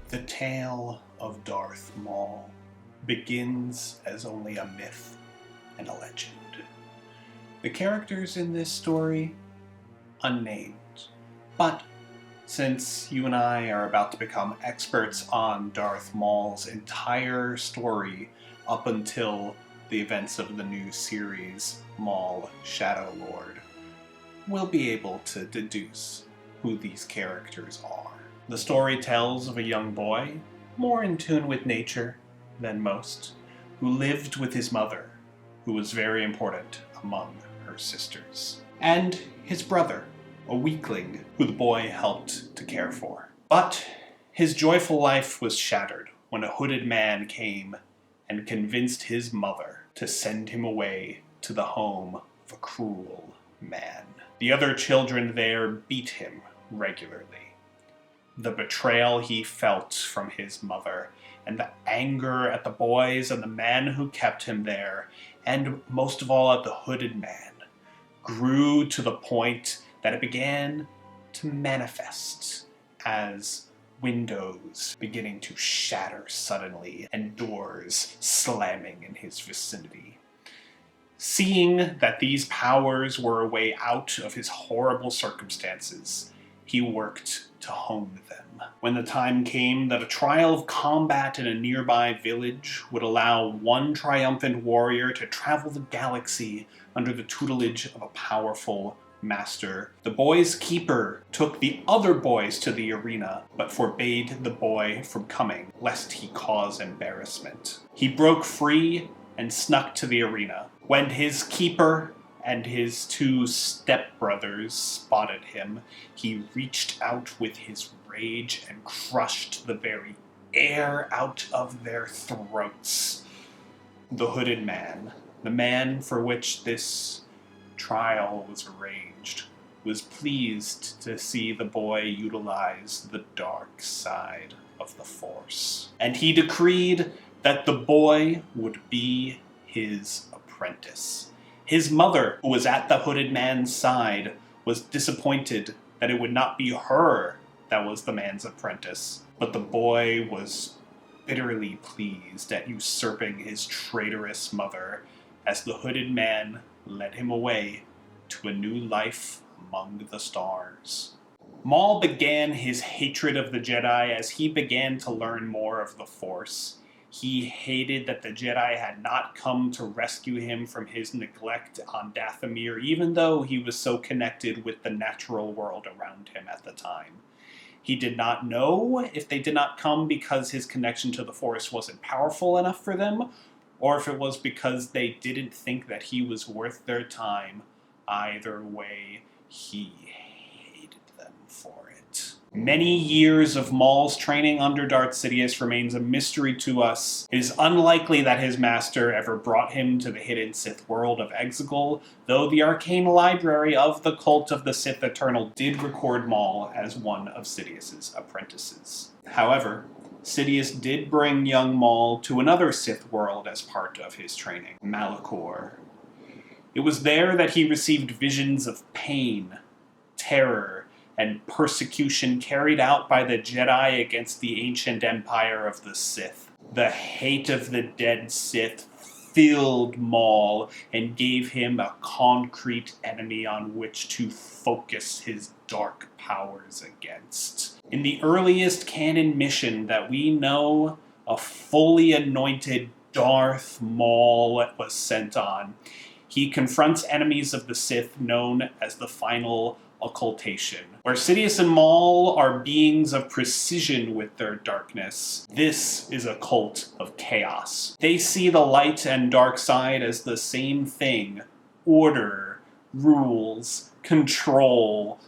The tale of Darth Maul begins as only a myth and a legend. The characters in this story, unnamed. But since you and I are about to become experts on Darth Maul's entire story up until the events of the new series, Maul Shadow Lord, we'll be able to deduce who these characters are. The story tells of a young boy, more in tune with nature than most, who lived with his mother, who was very important among her sisters, and his brother, a weakling who the boy helped to care for. But his joyful life was shattered when a hooded man came and convinced his mother to send him away to the home of a cruel man. The other children there beat him regularly. The betrayal he felt from his mother, and the anger at the boys and the man who kept him there, and most of all at the hooded man, grew to the point that it began to manifest as windows beginning to shatter suddenly and doors slamming in his vicinity. Seeing that these powers were a way out of his horrible circumstances, he worked to hone them. When the time came that a trial of combat in a nearby village would allow one triumphant warrior to travel the galaxy under the tutelage of a powerful master, the boy's keeper took the other boys to the arena, but forbade the boy from coming, lest he cause embarrassment. He broke free and snuck to the arena. When his keeper and his two stepbrothers spotted him, he reached out with his rage and crushed the very air out of their throats. The hooded man, the man for which this trial was arranged, was pleased to see the boy utilize the dark side of the Force. And he decreed that the boy would be his apprentice. His mother, who was at the hooded man's side, was disappointed that it would not be her that was the man's apprentice, but the boy was bitterly pleased at usurping his traitorous mother as the hooded man led him away to a new life among the stars. Maul began his hatred of the Jedi as he began to learn more of the Force. He hated that the Jedi had not come to rescue him from his neglect on Dathomir, even though he was so connected with the natural world around him at the time. He did not know if they did not come because his connection to the Force wasn't powerful enough for them, or if it was because they didn't think that he was worth their time. Either way, he hated them for it. Many years of Maul's training under Darth Sidious remains a mystery to us. It is unlikely that his master ever brought him to the hidden Sith world of Exegol, though the arcane library of the Cult of the Sith Eternal did record Maul as one of Sidious's apprentices. However, Sidious did bring young Maul to another Sith world as part of his training, Malachor. It was there that he received visions of pain, terror, and persecution carried out by the Jedi against the ancient empire of the Sith. The hate of the dead Sith filled Maul and gave him a concrete enemy on which to focus his dark powers against. In the earliest canon mission that we know, a fully anointed Darth Maul was sent on. He confronts enemies of the Sith known as the Final Occultation. Where Sidious and Maul are beings of precision with their darkness, this is a cult of chaos. They see the light and dark side as the same thing. Order, rules, control.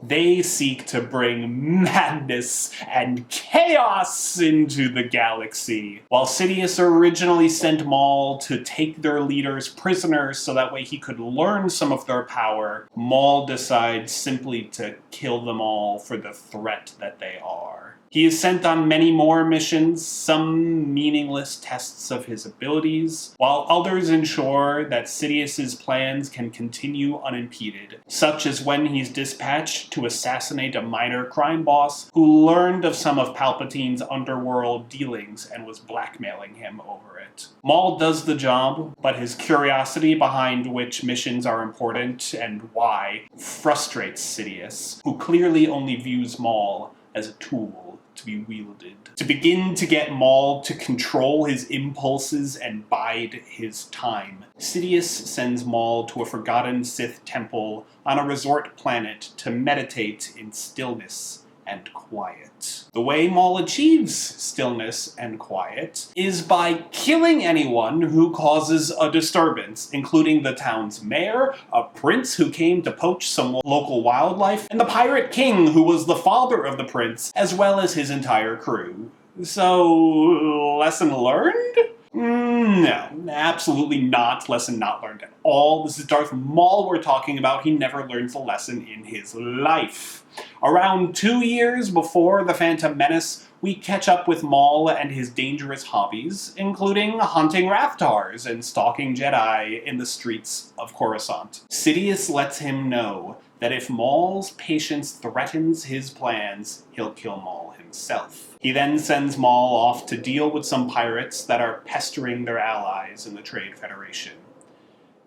They seek to bring madness and chaos into the galaxy. While Sidious originally sent Maul to take their leaders prisoners so that way he could learn some of their power, Maul decides simply to kill them all for the threat that they are. He is sent on many more missions, some meaningless tests of his abilities, while others ensure that Sidious's plans can continue unimpeded, such as when he's dispatched to assassinate a minor crime boss who learned of some of Palpatine's underworld dealings and was blackmailing him over it. Maul does the job, but his curiosity behind which missions are important and why frustrates Sidious, who clearly only views Maul as a tool to be wielded. To begin to get Maul to control his impulses and bide his time, Sidious sends Maul to a forgotten Sith temple on a resort planet to meditate in stillness and quiet. The way Maul achieves stillness and quiet is by killing anyone who causes a disturbance, including the town's mayor, a prince who came to poach some local wildlife, and the pirate king who was the father of the prince, as well as his entire crew. So, lesson learned? No, absolutely not. Lesson not learned at all. This is Darth Maul we're talking about. He never learns a lesson in his life. Around 2 years before the Phantom Menace, we catch up with Maul and his dangerous hobbies, including hunting Raftars and stalking Jedi in the streets of Coruscant. Sidious lets him know that if Maul's patience threatens his plans, he'll kill Maul himself. He then sends Maul off to deal with some pirates that are pestering their allies in the Trade Federation.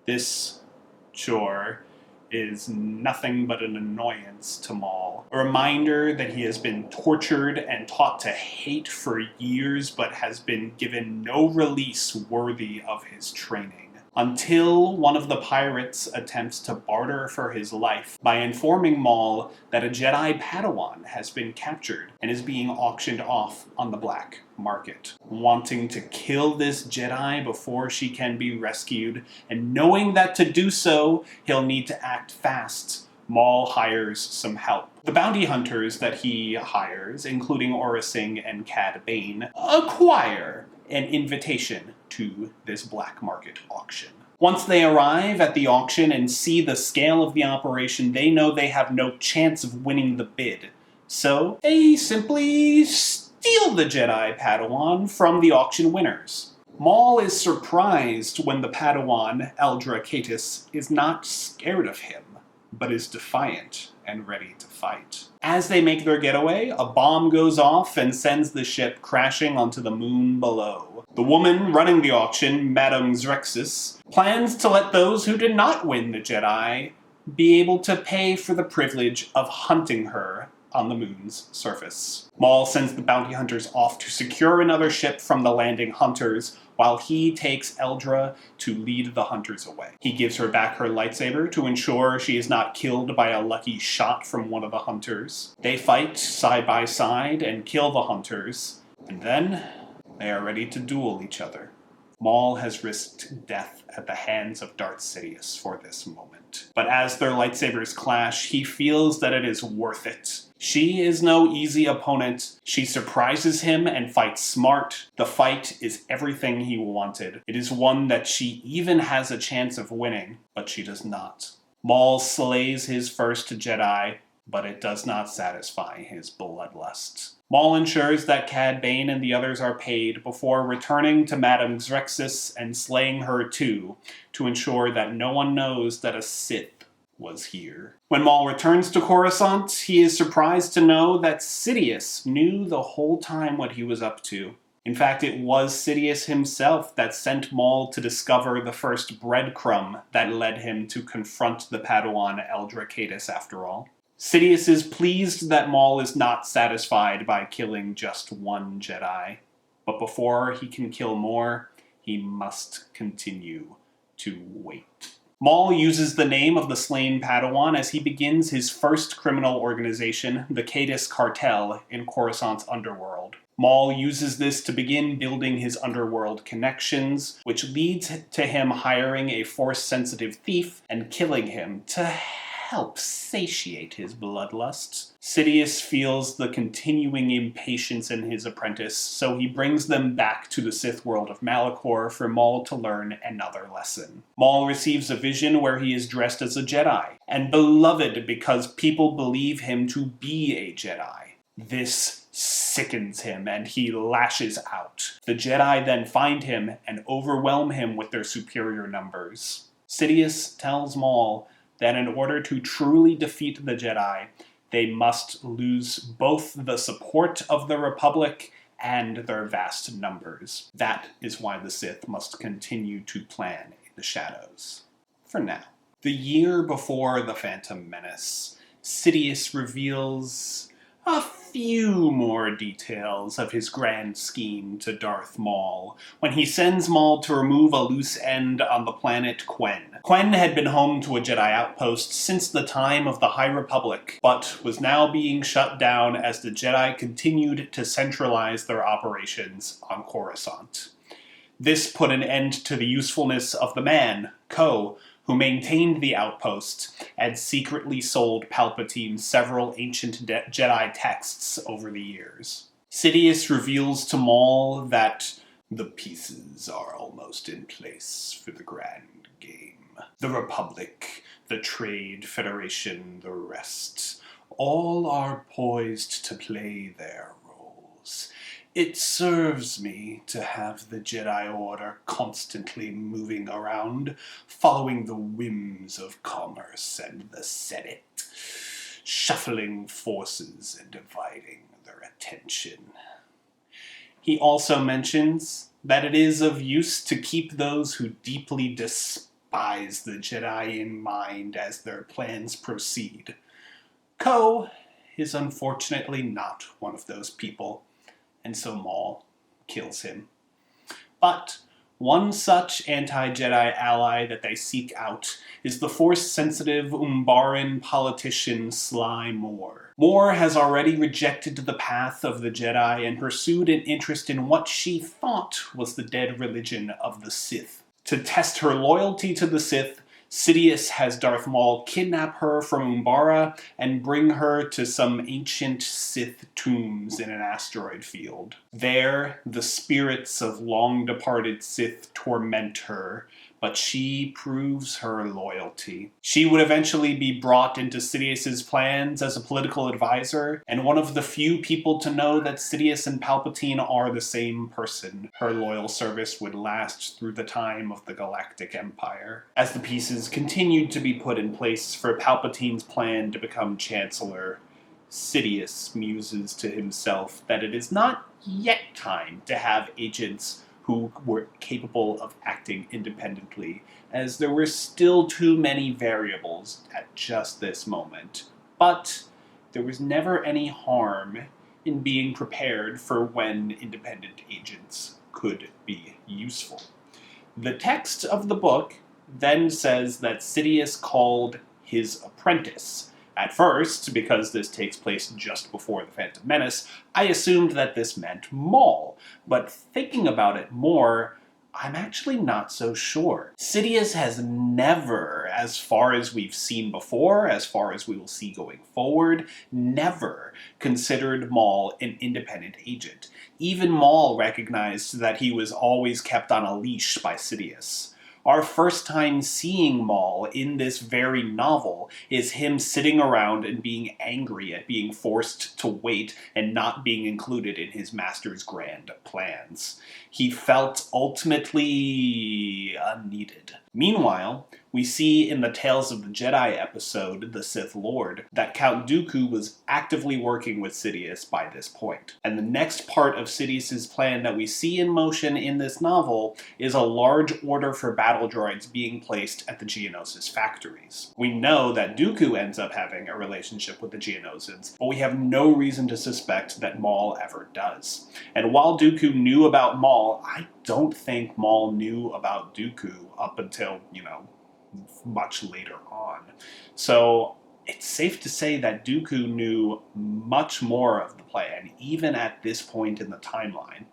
This chore is nothing but an annoyance to Maul. A reminder that he has been tortured and taught to hate for years, but has been given no release worthy of his training. Until one of the pirates attempts to barter for his life by informing Maul that a Jedi Padawan has been captured and is being auctioned off on the black market. Wanting to kill this Jedi before she can be rescued, and knowing that to do so, he'll need to act fast, Maul hires some help. The bounty hunters that he hires, including Aurra Sing and Cad Bane, acquire an invitation to this black market auction. Once they arrive at the auction and see the scale of the operation, they know they have no chance of winning the bid. So they simply steal the Jedi Padawan from the auction winners. Maul is surprised when the Padawan, Eldra Catus, is not scared of him, but is defiant and ready to fight. As they make their getaway, a bomb goes off and sends the ship crashing onto the moon below. The woman running the auction, Madame Zrexis, plans to let those who did not win the Jedi be able to pay for the privilege of hunting her on the moon's surface. Maul sends the bounty hunters off to secure another ship from the landing hunters, while he takes Eldra to lead the hunters away. He gives her back her lightsaber to ensure she is not killed by a lucky shot from one of the hunters. They fight side by side and kill the hunters, and then they are ready to duel each other. Maul has risked death at the hands of Darth Sidious for this moment. But as their lightsabers clash, he feels that it is worth it. She is no easy opponent. She surprises him and fights smart. The fight is everything he wanted. It is one that she even has a chance of winning, but she does not. Maul slays his first Jedi, but it does not satisfy his bloodlust. Maul ensures that Cad Bane and the others are paid before returning to Madame Zrexis and slaying her too, to ensure that no one knows that a Sith was here. When Maul returns to Coruscant, he is surprised to know that Sidious knew the whole time what he was up to. In fact, it was Sidious himself that sent Maul to discover the first breadcrumb that led him to confront the Padawan Eldra Catus after all. Sidious is pleased that Maul is not satisfied by killing just one Jedi, but before he can kill more, he must continue to wait. Maul uses the name of the slain Padawan as he begins his first criminal organization, the Catus Cartel, in Coruscant's underworld. Maul uses this to begin building his underworld connections, which leads to him hiring a Force-sensitive thief and killing him to help satiate his bloodlust. Sidious feels the continuing impatience in his apprentice, so he brings them back to the Sith world of Malachor for Maul to learn another lesson. Maul receives a vision where he is dressed as a Jedi, and beloved because people believe him to be a Jedi. This sickens him and he lashes out. The Jedi then find him and overwhelm him with their superior numbers. Sidious tells Maul that in order to truly defeat the Jedi, they must lose both the support of the Republic and their vast numbers. That is why the Sith must continue to plan in the shadows. For now. The year before the Phantom Menace, Sidious reveals a few more details of his grand scheme to Darth Maul, when he sends Maul to remove a loose end on the planet Quen. Quen had been home to a Jedi outpost since the time of the High Republic, but was now being shut down as the Jedi continued to centralize their operations on Coruscant. This put an end to the usefulness of the man, Ko, who maintained the outpost and secretly sold Palpatine several ancient Jedi texts over the years. Sidious reveals to Maul that the pieces are almost in place for the grand game. The Republic, the Trade Federation, the rest, all are poised to play their roles. It serves me to have the Jedi Order constantly moving around, following the whims of commerce and the Senate, shuffling forces and dividing their attention. He also mentions that it is of use to keep those who deeply despise the Jedi in mind as their plans proceed. Ko is unfortunately not one of those people, and so Maul kills him. But one such anti-Jedi ally that they seek out is the Force-sensitive Umbaran politician Sly Moore. Moore has already rejected the path of the Jedi and pursued an interest in what she thought was the dead religion of the Sith. To test her loyalty to the Sith, Sidious has Darth Maul kidnap her from Umbara and bring her to some ancient Sith tombs in an asteroid field. There, the spirits of long-departed Sith torment her, but she proves her loyalty. She would eventually be brought into Sidious's plans as a political advisor, and one of the few people to know that Sidious and Palpatine are the same person. Her loyal service would last through the time of the Galactic Empire. As the pieces continued to be put in place for Palpatine's plan to become Chancellor, Sidious muses to himself that it is not yet time to have agents who were capable of acting independently, as there were still too many variables at just this moment. But there was never any harm in being prepared for when independent agents could be useful. The text of the book then says that Sidious called his apprentice. At first, because this takes place just before the Phantom Menace, I assumed that this meant Maul, but thinking about it more, I'm actually not so sure. Sidious has never, as far as we've seen before, as far as we will see going forward, never considered Maul an independent agent. Even Maul recognized that he was always kept on a leash by Sidious. Our first time seeing Maul in this very novel is him sitting around and being angry at being forced to wait and not being included in his master's grand plans. He felt ultimately unneeded. Meanwhile, we see in the Tales of the Jedi episode, The Sith Lord, that Count Dooku was actively working with Sidious by this point. And the next part of Sidious's plan that we see in motion in this novel is a large order for battle droids being placed at the Geonosis factories. We know that Dooku ends up having a relationship with the Geonosians, but we have no reason to suspect that Maul ever does. And while Dooku knew about Maul, I don't think Maul knew about Dooku up until, much later on. So it's safe to say that Dooku knew much more of the plan, even at this point in the timeline.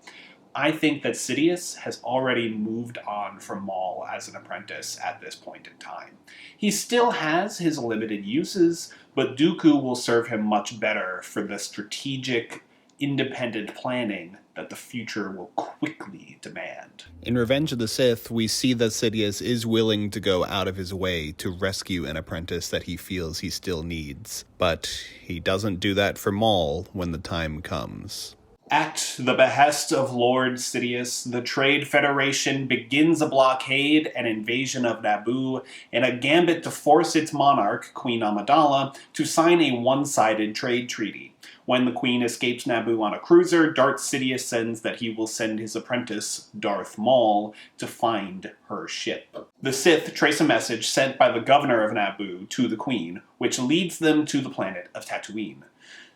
I think that Sidious has already moved on from Maul as an apprentice at this point in time. He still has his limited uses, but Dooku will serve him much better for the strategic, independent planning that the future will quickly demand. In Revenge of the Sith, we see that Sidious is willing to go out of his way to rescue an apprentice that he feels he still needs, but he doesn't do that for Maul when the time comes. At the behest of Lord Sidious, the Trade Federation begins a blockade and invasion of Naboo in a gambit to force its monarch, Queen Amidala, to sign a one-sided trade treaty. When the Queen escapes Naboo on a cruiser, Darth Sidious sends that he will send his apprentice, Darth Maul, to find her ship. The Sith trace a message sent by the governor of Naboo to the Queen, which leads them to the planet of Tatooine.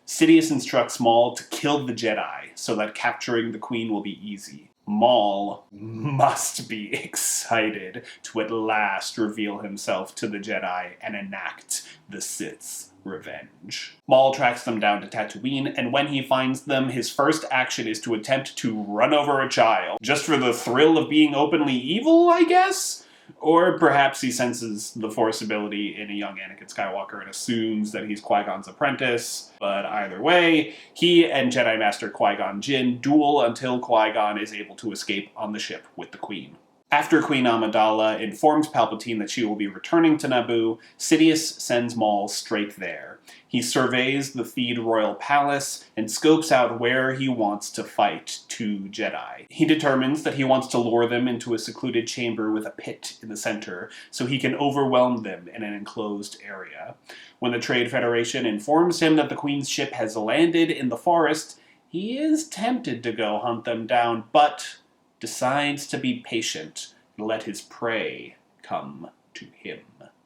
Sidious instructs Maul to kill the Jedi so that capturing the Queen will be easy. Maul must be excited to at last reveal himself to the Jedi and enact the Sith's revenge. Maul tracks them down to Tatooine, and when he finds them, his first action is to attempt to run over a child, just for the thrill of being openly evil, I guess? Or perhaps he senses the Force ability in a young Anakin Skywalker and assumes that he's Qui-Gon's apprentice. But either way, he and Jedi Master Qui-Gon Jinn duel until Qui-Gon is able to escape on the ship with the Queen. After Queen Amidala informs Palpatine that she will be returning to Naboo, Sidious sends Maul straight there. He surveys the Theed Royal Palace and scopes out where he wants to fight two Jedi. He determines that he wants to lure them into a secluded chamber with a pit in the center, so he can overwhelm them in an enclosed area. When the Trade Federation informs him that the Queen's ship has landed in the forest, he is tempted to go hunt them down, but decides to be patient and let his prey come to him.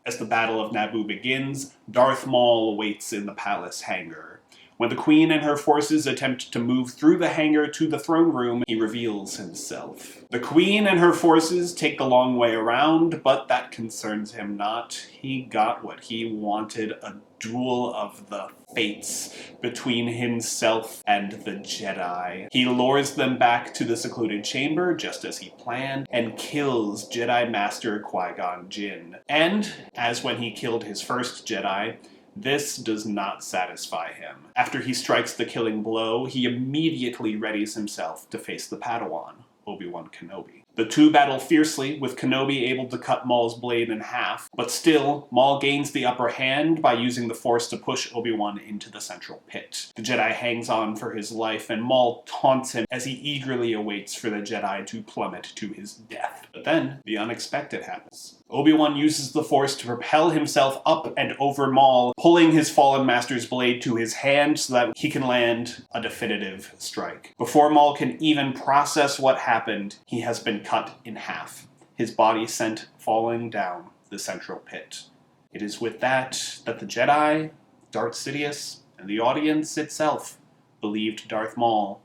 As the Battle of Naboo begins, Darth Maul waits in the palace hangar. When the Queen and her forces attempt to move through the hangar to the throne room, he reveals himself. The Queen and her forces take the long way around, but that concerns him not. He got what he wanted, a duel of the fates between himself and the Jedi. He lures them back to the secluded chamber, just as he planned, and kills Jedi Master Qui-Gon Jinn. And, as when he killed his first Jedi, this does not satisfy him. After he strikes the killing blow, he immediately readies himself to face the Padawan, Obi-Wan Kenobi. The two battle fiercely, with Kenobi able to cut Maul's blade in half, but still, Maul gains the upper hand by using the Force to push Obi-Wan into the central pit. The Jedi hangs on for his life, and Maul taunts him as he eagerly awaits for the Jedi to plummet to his death. But then, the unexpected happens. Obi-Wan uses the Force to propel himself up and over Maul, pulling his fallen master's blade to his hand so that he can land a definitive strike. Before Maul can even process what happened, he has been cut in half, his body sent falling down the central pit. It is with that the Jedi, Darth Sidious, and the audience itself believed Darth Maul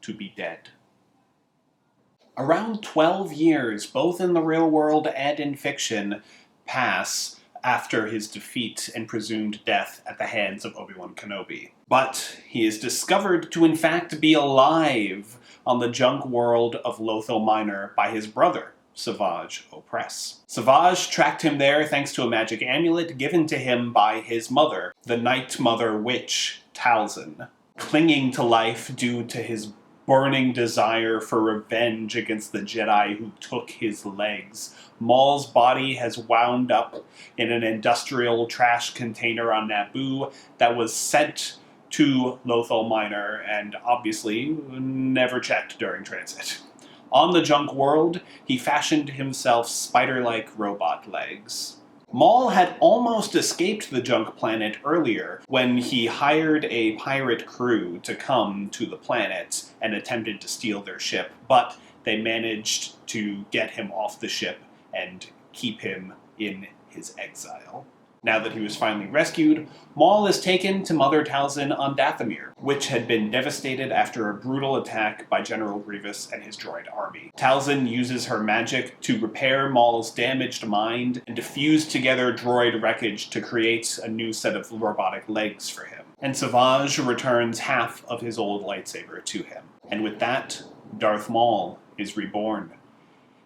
to be dead. Around 12 years, both in the real world and in fiction, pass after his defeat and presumed death at the hands of Obi-Wan Kenobi. But he is discovered to in fact be alive on the junk world of Lothal Minor by his brother, Savage Opress. Savage tracked him there thanks to a magic amulet given to him by his mother, the Night Mother Witch, Talzin. Clinging to life due to his burning desire for revenge against the Jedi who took his legs, Maul's body has wound up in an industrial trash container on Naboo that was sent to Lothal Minor and obviously never checked during transit. On the junk world, he fashioned himself spider-like robot legs. Maul had almost escaped the junk planet earlier when he hired a pirate crew to come to the planet and attempted to steal their ship, but they managed to get him off the ship and keep him in his exile. Now that he was finally rescued, Maul is taken to Mother Talzin on Dathomir, which had been devastated after a brutal attack by General Grievous and his droid army. Talzin uses her magic to repair Maul's damaged mind and to fuse together droid wreckage to create a new set of robotic legs for him. And Savage returns half of his old lightsaber to him. And with that, Darth Maul is reborn.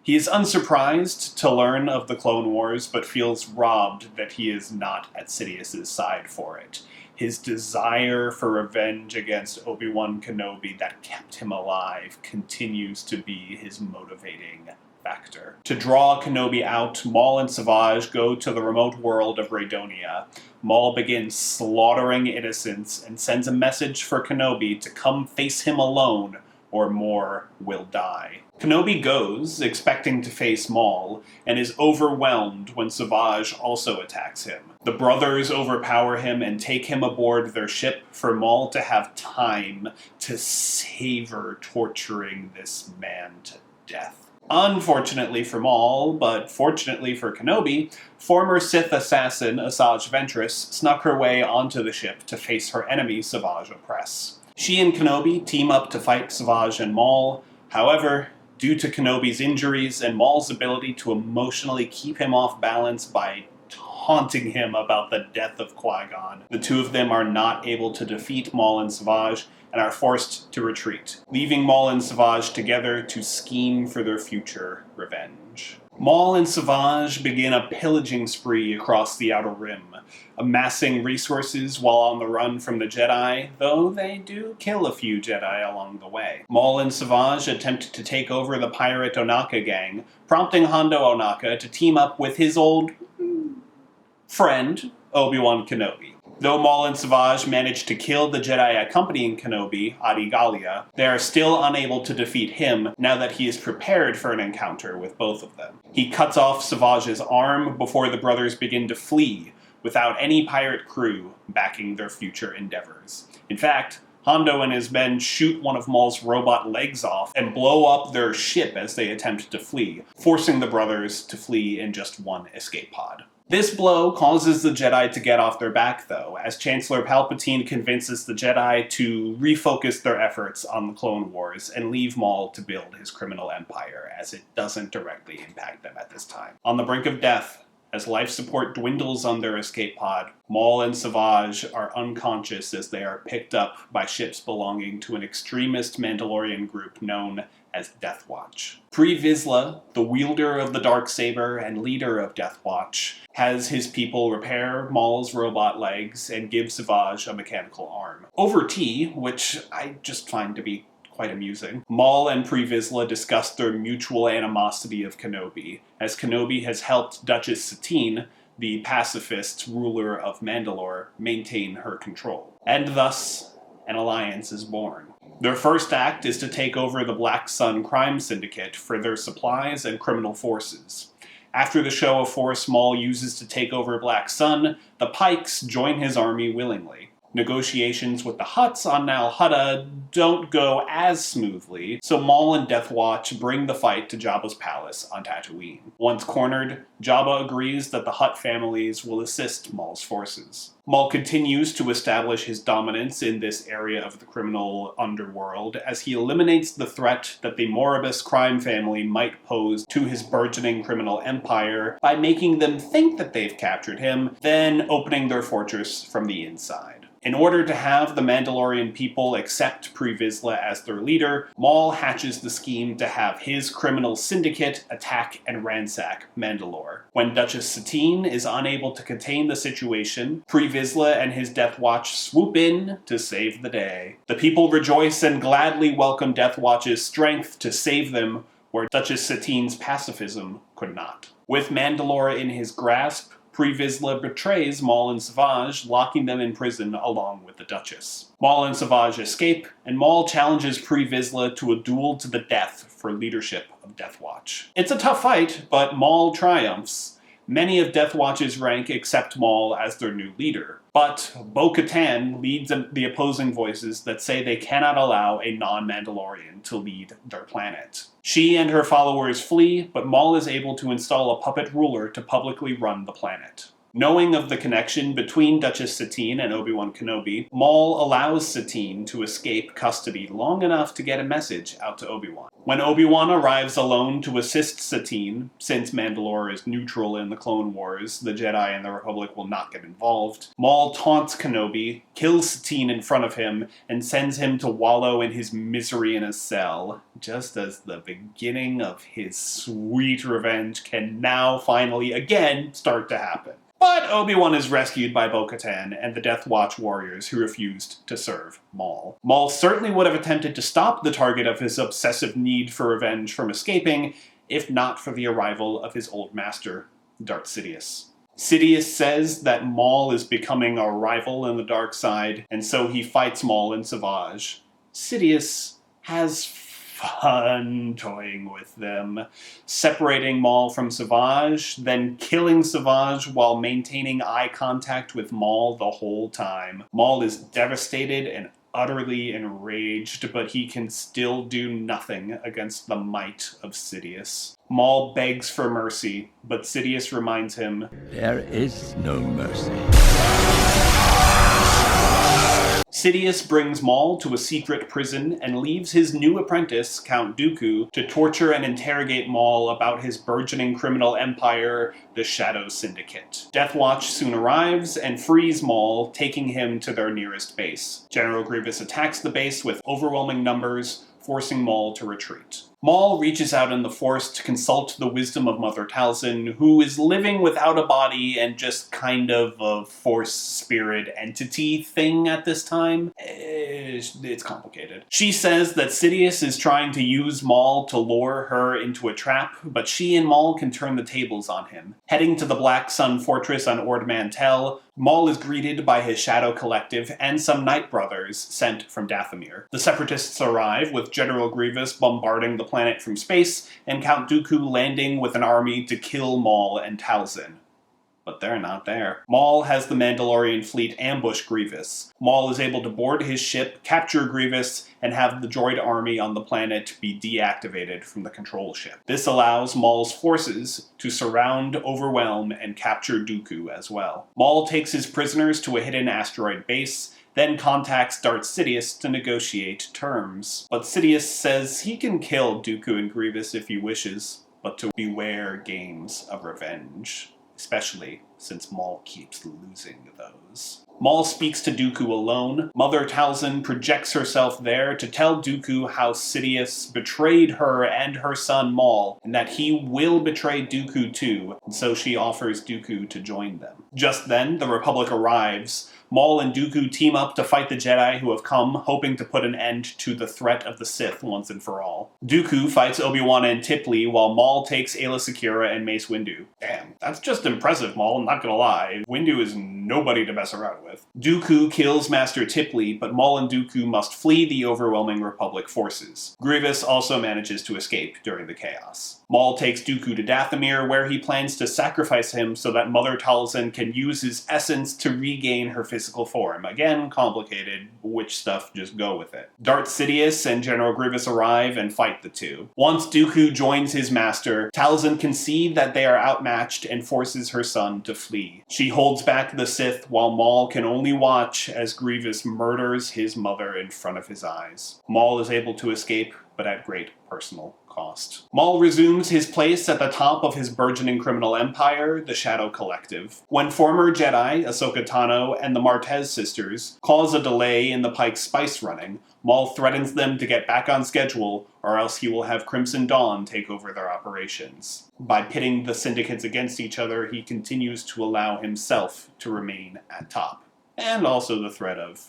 He is unsurprised to learn of the Clone Wars, but feels robbed that he is not at Sidious's side for it. his desire for revenge against Obi-Wan Kenobi that kept him alive continues to be his motivating factor. To draw Kenobi out, Maul and Savage go to the remote world of Raydonia. Maul begins slaughtering innocents and sends a message for Kenobi to come face him alone, or more will die. Kenobi goes, expecting to face Maul, and is overwhelmed when Savage also attacks him. The brothers overpower him and take him aboard their ship for Maul to have time to savor torturing this man to death. Unfortunately for Maul, but fortunately for Kenobi, former Sith assassin Asajj Ventress snuck her way onto the ship to face her enemy Savage Opress. She and Kenobi team up to fight Savage and Maul. However, due to Kenobi's injuries and Maul's ability to emotionally keep him off balance by taunting him about the death of Qui-Gon, the two of them are not able to defeat Maul and Savage and are forced to retreat, leaving Maul and Savage together to scheme for their future revenge. Maul and Savage begin a pillaging spree across the Outer Rim, amassing resources while on the run from the Jedi, though they do kill a few Jedi along the way. Maul and Savage attempt to take over the pirate Onaka gang, prompting Hondo Onaka to team up with his old friend, Obi-Wan Kenobi. Though Maul and Savage manage to kill the Jedi accompanying Kenobi, Adi Gallia, they are still unable to defeat him now that he is prepared for an encounter with both of them. He cuts off Savage's arm before the brothers begin to flee, without any pirate crew backing their future endeavors. In fact, Hondo and his men shoot one of Maul's robot legs off and blow up their ship as they attempt to flee, forcing the brothers to flee in just one escape pod. This blow causes the Jedi to get off their back, though, as Chancellor Palpatine convinces the Jedi to refocus their efforts on the Clone Wars and leave Maul to build his criminal empire, as it doesn't directly impact them at this time. On the brink of death, as life support dwindles on their escape pod, Maul and Savage are unconscious as they are picked up by ships belonging to an extremist Mandalorian group known as Death Watch. Pre Vizsla, the wielder of the Darksaber and leader of Death Watch, has his people repair Maul's robot legs and give Savage a mechanical arm. Over tea, which I just find to be quite amusing, Maul and Pre Vizsla discuss their mutual animosity of Kenobi, as Kenobi has helped Duchess Satine, the pacifist ruler of Mandalore, maintain her control. And thus, an alliance is born. Their first act is to take over the Black Sun crime syndicate for their supplies and criminal forces. After the show of force Maul uses to take over Black Sun, the Pikes join his army willingly. Negotiations with the Hutts on Nal Hutta don't go as smoothly, so Maul and Death Watch bring the fight to Jabba's palace on Tatooine. Once cornered, Jabba agrees that the Hutt families will assist Maul's forces. Maul continues to establish his dominance in this area of the criminal underworld as he eliminates the threat that the Moribus crime family might pose to his burgeoning criminal empire by making them think that they've captured him, then opening their fortress from the inside. In order to have the Mandalorian people accept Pre Vizsla as their leader, Maul hatches the scheme to have his criminal syndicate attack and ransack Mandalore. When Duchess Satine is unable to contain the situation, Pre Vizsla and his Death Watch swoop in to save the day. The people rejoice and gladly welcome Death Watch's strength to save them where Duchess Satine's pacifism could not. With Mandalore in his grasp, Pre Vizsla betrays Maul and Savage, locking them in prison along with the Duchess. Maul and Savage escape, and Maul challenges Pre Vizsla to a duel to the death for leadership of Death Watch. It's a tough fight, but Maul triumphs. Many of Death Watch's rank accept Maul as their new leader, but Bo-Katan leads the opposing voices that say they cannot allow a non-Mandalorian to lead their planet. She and her followers flee, but Maul is able to install a puppet ruler to publicly run the planet. Knowing of the connection between Duchess Satine and Obi-Wan Kenobi, Maul allows Satine to escape custody long enough to get a message out to Obi-Wan. When Obi-Wan arrives alone to assist Satine, since Mandalore is neutral in the Clone Wars, the Jedi and the Republic will not get involved, Maul taunts Kenobi, kills Satine in front of him, and sends him to wallow in his misery in a cell, just as the beginning of his sweet revenge can now finally again start to happen. But Obi-Wan is rescued by Bo-Katan and the Death Watch warriors who refused to serve Maul. Maul certainly would have attempted to stop the target of his obsessive need for revenge from escaping, if not for the arrival of his old master, Darth Sidious. Sidious says that Maul is becoming a rival in the dark side, and so he fights Maul and Savage. Sidious has fun toying with them, separating Maul from Savage, then killing Savage while maintaining eye contact with Maul the whole time. Maul is devastated and utterly enraged, but he can still do nothing against the might of Sidious. Maul begs for mercy, but Sidious reminds him, "There is no mercy." Sidious brings Maul to a secret prison and leaves his new apprentice, Count Dooku, to torture and interrogate Maul about his burgeoning criminal empire, the Shadow Syndicate. Death Watch soon arrives and frees Maul, taking him to their nearest base. General Grievous attacks the base with overwhelming numbers, forcing Maul to retreat. Maul reaches out in the Force to consult the wisdom of Mother Talzin, who is living without a body and just kind of a Force spirit entity thing at this time. It's complicated. She says that Sidious is trying to use Maul to lure her into a trap, but she and Maul can turn the tables on him. Heading to the Black Sun Fortress on Ord Mantell, Maul is greeted by his Shadow Collective and some Night Brothers sent from Dathomir. The Separatists arrive, with General Grievous bombarding the planet from space, and Count Dooku landing with an army to kill Maul and Talzin. But they're not there. Maul has the Mandalorian fleet ambush Grievous. Maul is able to board his ship, capture Grievous, and have the droid army on the planet be deactivated from the control ship. This allows Maul's forces to surround, overwhelm, and capture Dooku as well. Maul takes his prisoners to a hidden asteroid base, then contacts Darth Sidious to negotiate terms. But Sidious says he can kill Dooku and Grievous if he wishes, but to beware games of revenge, especially since Maul keeps losing those. Maul speaks to Dooku alone. Mother Talzin projects herself there to tell Dooku how Sidious betrayed her and her son Maul, and that he will betray Dooku too, and so she offers Dooku to join them. Just then, the Republic arrives. Maul and Dooku team up to fight the Jedi who have come, hoping to put an end to the threat of the Sith once and for all. Dooku fights Obi-Wan and Tiplee, while Maul takes Aayla Secura and Mace Windu. Damn, that's just impressive, Maul, I'm not gonna lie. Windu is nobody to mess around with. Dooku kills Master Tiplee, but Maul and Dooku must flee the overwhelming Republic forces. Grievous also manages to escape during the chaos. Maul takes Dooku to Dathomir, where he plans to sacrifice him so that Mother Talzin can use his essence to regain her physical form. Again, complicated, which stuff, just go with it. Darth Sidious and General Grievous arrive and fight the two. Once Dooku joins his master, Talzin can see that they are outmatched and forces her son to flee. She holds back the Sith while Maul can only watch as Grievous murders his mother in front of his eyes. Maul is able to escape, but at great personal cost. Maul resumes his place at the top of his burgeoning criminal empire, the Shadow Collective. When former Jedi, Ahsoka Tano, and the Martez sisters cause a delay in the Pike's spice running, Maul threatens them to get back on schedule, or else he will have Crimson Dawn take over their operations. By pitting the syndicates against each other, he continues to allow himself to remain at top. And also the threat of,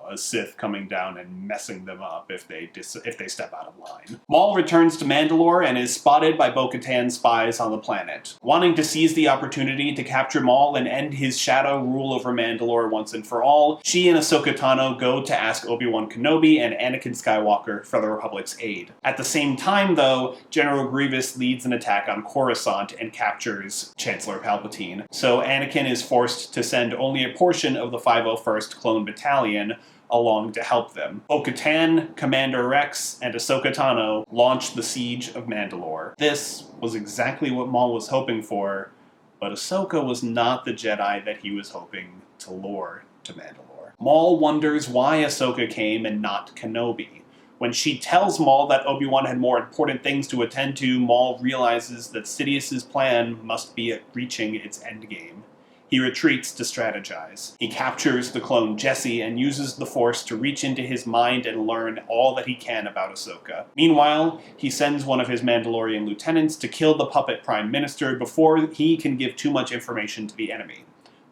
a Sith coming down and messing them up if they step out of line. Maul returns to Mandalore and is spotted by Bo-Katan's spies on the planet. Wanting to seize the opportunity to capture Maul and end his shadow rule over Mandalore once and for all, she and Ahsoka Tano go to ask Obi-Wan Kenobi and Anakin Skywalker for the Republic's aid. At the same time, though, General Grievous leads an attack on Coruscant and captures Chancellor Palpatine, so Anakin is forced to send only a portion of the 501st Clone Battalion along to help them. Bo-Katan, Commander Rex, and Ahsoka Tano launch the siege of Mandalore. This was exactly what Maul was hoping for, but Ahsoka was not the Jedi that he was hoping to lure to Mandalore. Maul wonders why Ahsoka came and not Kenobi. When she tells Maul that Obi-Wan had more important things to attend to, Maul realizes that Sidious's plan must be at reaching its endgame. He retreats to strategize. He captures the clone Jesse and uses the Force to reach into his mind and learn all that he can about Ahsoka. Meanwhile, he sends one of his Mandalorian lieutenants to kill the puppet Prime Minister before he can give too much information to the enemy.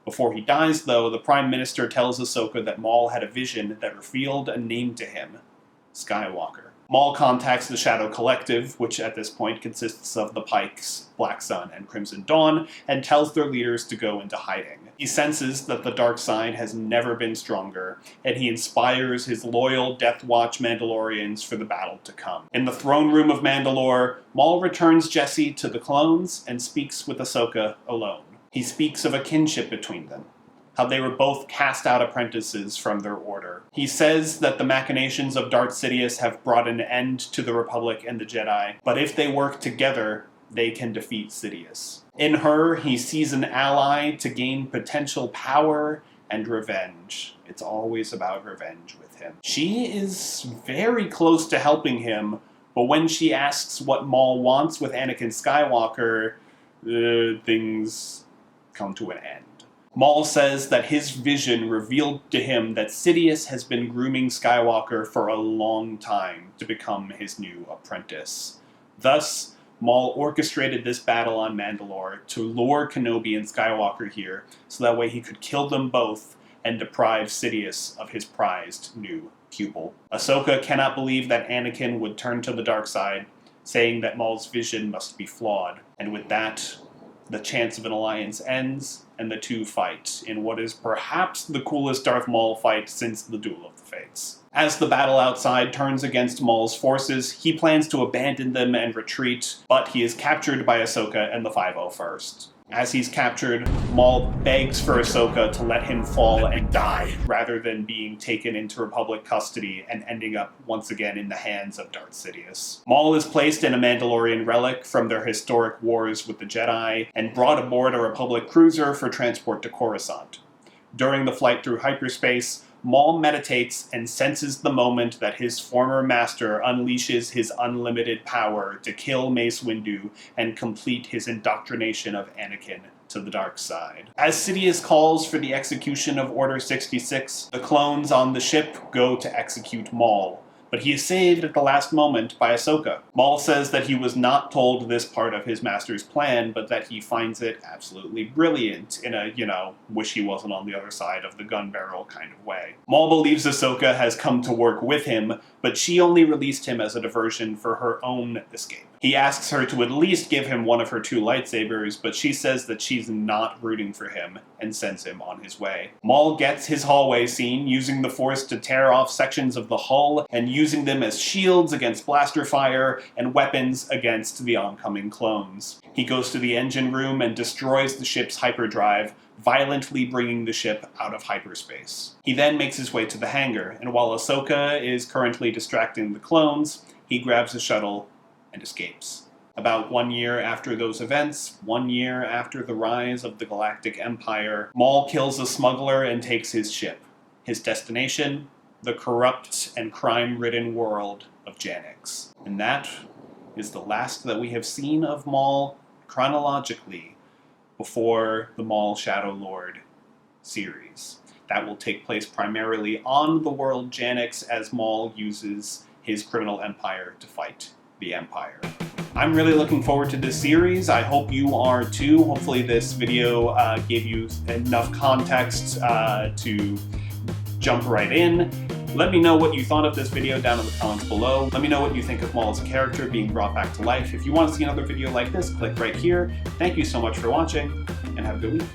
Before he dies, though, the Prime Minister tells Ahsoka that Maul had a vision that revealed a name to him, Skywalker. Maul contacts the Shadow Collective, which at this point consists of the Pikes, Black Sun, and Crimson Dawn, and tells their leaders to go into hiding. He senses that the dark side has never been stronger, and he inspires his loyal Death Watch Mandalorians for the battle to come. In the throne room of Mandalore, Maul returns Jesse to the clones and speaks with Ahsoka alone. He speaks of a kinship between them, how they were both cast out apprentices from their order. He says that the machinations of Darth Sidious have brought an end to the Republic and the Jedi, but if they work together, they can defeat Sidious. In her, he sees an ally to gain potential power and revenge. It's always about revenge with him. She is very close to helping him, but when she asks what Maul wants with Anakin Skywalker, things come to an end. Maul says that his vision revealed to him that Sidious has been grooming Skywalker for a long time to become his new apprentice. Thus, Maul orchestrated this battle on Mandalore to lure Kenobi and Skywalker here, so that way he could kill them both and deprive Sidious of his prized new pupil. Ahsoka cannot believe that Anakin would turn to the dark side, saying that Maul's vision must be flawed, and with that, the chance of an alliance ends, and the two fight in what is perhaps the coolest Darth Maul fight since the Duel of the Fates. As the battle outside turns against Maul's forces, he plans to abandon them and retreat, but he is captured by Ahsoka and the 501st. As he's captured, Maul begs for Ahsoka to let him fall and die, rather than being taken into Republic custody and ending up once again in the hands of Darth Sidious. Maul is placed in a Mandalorian relic from their historic wars with the Jedi, and brought aboard a Republic cruiser for transport to Coruscant. During the flight through hyperspace, Maul meditates and senses the moment that his former master unleashes his unlimited power to kill Mace Windu and complete his indoctrination of Anakin to the dark side. As Sidious calls for the execution of Order 66, the clones on the ship go to execute Maul, but he is saved at the last moment by Ahsoka. Maul says that he was not told this part of his master's plan, but that he finds it absolutely brilliant in a, wish he wasn't on the other side of the gun barrel kind of way. Maul believes Ahsoka has come to work with him, but she only released him as a diversion for her own escape. He asks her to at least give him one of her 2 lightsabers, but she says that she's not rooting for him and sends him on his way. Maul gets his hallway scene, using the Force to tear off sections of the hull and using them as shields against blaster fire and weapons against the oncoming clones. He goes to the engine room and destroys the ship's hyperdrive, violently bringing the ship out of hyperspace. He then makes his way to the hangar, and while Ahsoka is currently distracting the clones, he grabs a shuttle and escapes. About 1 year after those events, 1 year after the rise of the Galactic Empire, Maul kills a smuggler and takes his ship. His destination? The corrupt and crime-ridden world of Janix. And that is the last that we have seen of Maul chronologically before the Maul Shadow Lord series. That will take place primarily on the world Janix as Maul uses his criminal empire to fight the Empire. I'm really looking forward to this series. I hope you are too. Hopefully this video gave you enough context to jump right in. Let me know what you thought of this video down in the comments below. Let me know what you think of Maul as a character being brought back to life. If you want to see another video like this, click right here. Thank you so much for watching, and have a good week.